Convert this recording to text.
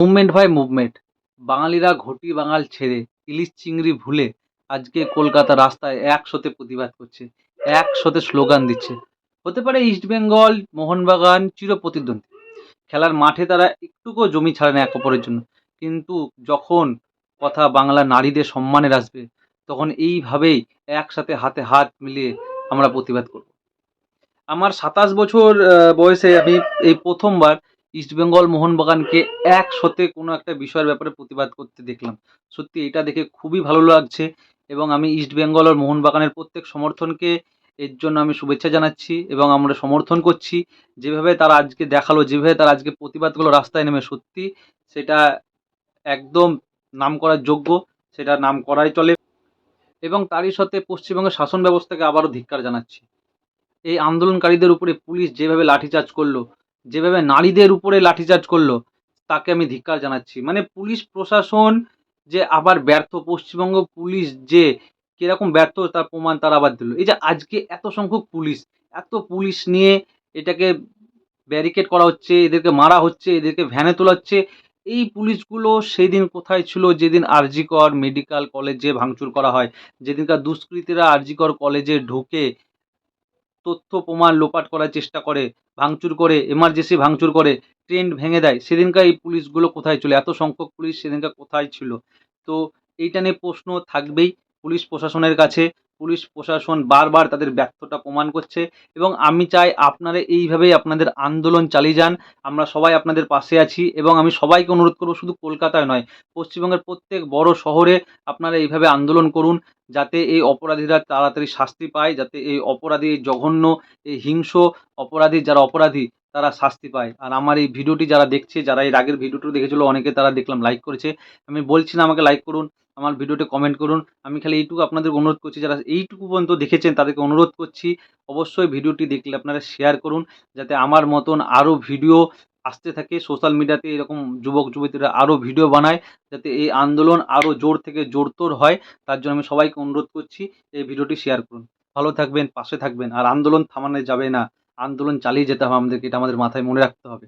Movement ভাই movement. বাঙালিরা ঘটি বাঙাল ছেড়ে ইলিশ চিংড়ি ভুলে আজকে কলকাতা রাস্তায় একসাথে প্রতিবাদ করছে, একসাথে স্লোগান দিচ্ছে। হতে পারে ইস্টবেঙ্গল, মোহনবাগান চিরপ্রতিদ্বন্দ্বী। খেলার মাঠে তারা একটুকুও জমি ছাড়ে না একে অপরের জন্য। কিন্তু যখন কথা বাংলা নারীদের সম্মানের আসবে, তখন এইভাবেই একসাথে হাতে হাত মিলিয়ে আমরা প্রতিবাদ করব। আমার ২৭ বছর বয়সে আমি এই প্রথমবার ইস্টবেঙ্গল মোহনবাগানকে একসাথে কোনো একটা বিষয়ের ব্যাপারে প্রতিবাদ করতে দেখলাম। সত্যি এটা দেখে খুবই ভালো লাগছে এবং আমি ইস্টবেঙ্গল আর মোহনবাগানের প্রত্যেক সমর্থনকে এর জন্য আমি শুভেচ্ছা জানাচ্ছি এবং আমরা সমর্থন করছি। যেভাবে তারা আজকে দেখালো, যেভাবে তারা আজকে প্রতিবাদ করলো রাস্তায় নেমে, সত্যি সেটা একদম নাম করার যোগ্য, সেটা নাম করাই চলে। এবং তারই সাথে পশ্চিমবঙ্গের শাসন ব্যবস্থাকে আবারও ধিক্কার জানাচ্ছি। এই আন্দোলনকারীদের উপরে পুলিশ যেভাবে লাঠিচার্জ করলো, যেভাবে নারীদের উপরে লাঠিচার্জ করলো, তাকে আমি ধিক্কার জানাচ্ছি। মানে পুলিশ প্রশাসন যে আবার ব্যর্থ, পশ্চিমবঙ্গ পুলিশ যে কিরকম ব্যর্থ তার প্রমাণ তারা আবার দিল। এই যে আজকে এত সংখ্যক পুলিশ, এত পুলিশ নিয়ে এটাকে ব্যারিকেড করা হচ্ছে, এদেরকে মারা হচ্ছে, এদেরকে ভ্যানে তোলা হচ্ছে। এই পুলিশগুলো সেদিন কোথায় ছিল যেদিন আরজিকর মেডিকেল কলেজে ভাঙচুর করা হয়, যেদিনকার দুষ্কৃতীরা আরজিকর কলেজে ঢুকে তথ্য প্রমাণ লোপাট করার চেষ্টা করে, ভাঙচুর করে, এমার্জেন্সি ভাঙচুর করে, ট্রেন ভেঙে দেয়, সেদিনকার এই পুলিশগুলো কোথায় ছিল? এত সংখ্যক পুলিশ সেদিনকার কোথায় ছিল? তো এইটা নিয়ে প্রশ্ন থাকবেই পুলিশ প্রশাসনের কাছে। পুলিশ প্রশাসন বারবার তাদের ব্যর্থতা প্রমাণ করছে এবং আমি চাই আপনারা এইভাবেই আপনাদের আন্দোলন চালিয়ে যান। আমরা সবাই আপনাদের পাশে আছি এবং আমি সবাইকে অনুরোধ করব, শুধু কলকাতায় নয়, পশ্চিমবঙ্গের প্রত্যেক বড় শহরে আপনারা এইভাবে আন্দোলন করুন, যাতে এই অপরাধীরা তাড়াতাড়ি শাস্তি পায়, যাতে এই অপরাধী, এই জঘন্য, এই হিংস্র অপরাধী যারা অপরাধী তারা শাস্তি পায়। আর আমার এই ভিডিওটি যারা দেখছে, যারা এর আগের ভিডিওটি দেখেছিল, অনেকে তারা দেখলাম লাইক করেছে। আমি বলছি না আমাকে লাইক করুন, আমার ভিডিওতে কমেন্ট করুন। আমি খালি এইটুকু আপনাদের অনুরোধ করছি, যারা এইটুকু পর্যন্ত দেখেছেন তাদেরকে অনুরোধ করছি, অবশ্যই ভিডিওটি দেখলে আপনারা শেয়ার করুন, যাতে আমার মতন আরও ভিডিও আসতে থাকে। সোশ্যাল মিডিয়াতে এরকম যুবক যুবতীরা আরও ভিডিও বানায়, যাতে এই আন্দোলন আরও জোর থেকে জোরতর হয়। তার জন্য আমি সবাইকে অনুরোধ করছি, এই ভিডিওটি শেয়ার করুন। ভালো থাকবেন, পাশে থাকবেন। আর আন্দোলন থামানো যাবে না, আন্দোলন চালিয়ে যেতে হবে আমাদেরকে, এটা আমাদের মাথায় মনে রাখতে হবে।